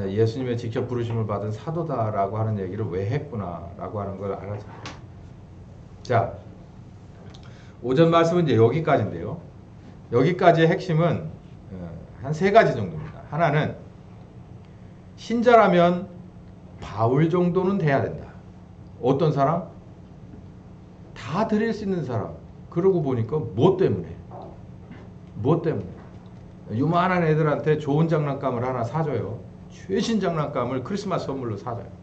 Speaker 1: 예수님의 직접 부르심을 받은 사도다라고 하는 얘기를 왜 했구나라고 하는 걸 알았잖아요. 자, 오전 말씀은 이제 여기까지인데요. 여기까지의 핵심은 한 3가지 정도입니다. 하나는 신자라면 바울 정도는 돼야 된다. 어떤 사람? 다 드릴 수 있는 사람. 그러고 보니까 뭐 때문에? 요만한 애들한테 좋은 장난감을 하나 사줘요. 최신 장난감을 크리스마스 선물로 사줘요.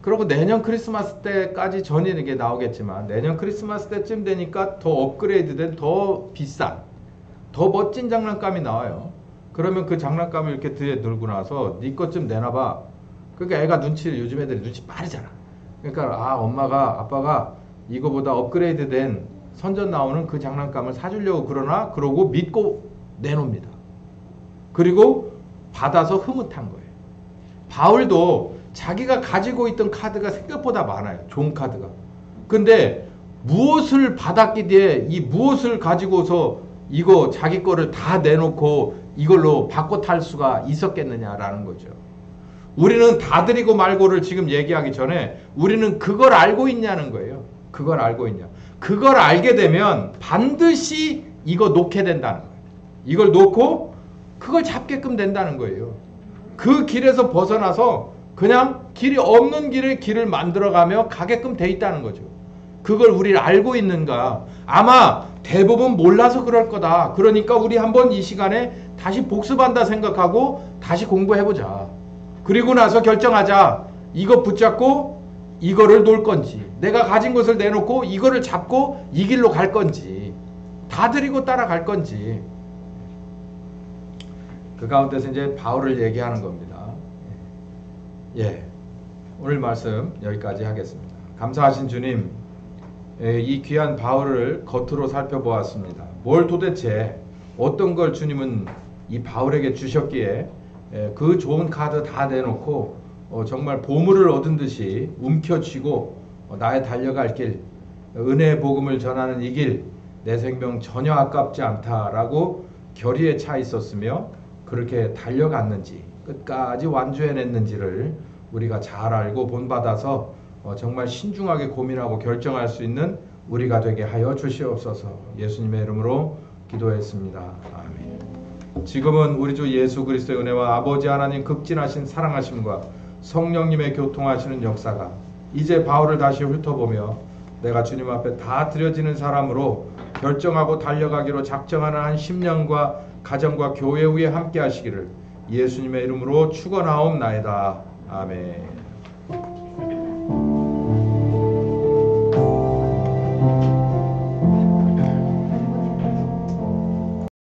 Speaker 1: 그리고 내년 크리스마스 때까지 전에는 이게 나오겠지만 내년 크리스마스 때쯤 되니까 더 업그레이드된 더 비싼 더 멋진 장난감이 나와요. 그러면 그 장난감을 이렇게 뒤에 들고 나서 네 것 좀 내놔봐. 그러니까 애가 요즘 애들이 눈치 빠르잖아. 그러니까 엄마가 아빠가 이거보다 업그레이드된 선전 나오는 그 장난감을 사주려고 그러고 믿고 내놉니다. 그리고 받아서 흐뭇한 거예요. 바울도 자기가 가지고 있던 카드가 생각보다 많아요. 좋은 카드가. 근데 무엇을 받았기에 이 무엇을 가지고서 이거 자기 거를 다 내놓고 이걸로 바꿔 탈 수가 있었겠느냐라는 거죠. 우리는 다 드리고 말고를 지금 얘기하기 전에 우리는 그걸 알고 있냐는 거예요. 그걸 알고 있냐. 그걸 알게 되면 반드시 이거 놓게 된다는 거예요. 이걸 놓고 그걸 잡게끔 된다는 거예요. 그 길에서 벗어나서 그냥 길이 없는 길을 만들어가며 가게끔 돼 있다는 거죠. 그걸 우리를 알고 있는가? 아마 대부분 몰라서 그럴 거다. 그러니까 우리 한번 이 시간에 다시 복습한다 생각하고 다시 공부해보자. 그리고 나서 결정하자. 이거 붙잡고 이거를 놓을 건지 내가 가진 것을 내놓고 이거를 잡고 이 길로 갈 건지 다 드리고 따라갈 건지. 그 가운데서 이제 바울을 얘기하는 겁니다. 오늘 말씀 여기까지 하겠습니다. 감사하신 주님, 이 귀한 바울을 겉으로 살펴보았습니다. 뭘 도대체 어떤 걸 주님은 이 바울에게 주셨기에 그 좋은 카드 다 내놓고 정말 보물을 얻은 듯이 움켜쥐고 나의 달려갈 길, 은혜의 복음을 전하는 이 길, 내 생명 전혀 아깝지 않다라고 결의에 차 있었으며 그렇게 달려갔는지 끝까지 완주해냈는지를 우리가 잘 알고 본받아서 정말 신중하게 고민하고 결정할 수 있는 우리가 되게 하여 주시옵소서. 예수님의 이름으로 기도했습니다. 아멘. 지금은 우리 주 예수 그리스도의 은혜와 아버지 하나님 극진하신 사랑하심과 성령님의 교통하시는 역사가 이제 바울을 다시 훑어보며 내가 주님 앞에 다 드려지는 사람으로 결정하고 달려가기로 작정하는 한 10년과 가정과 교회 후에 함께 하시기를 예수님의 이름으로 축원하옵나이다. 아멘.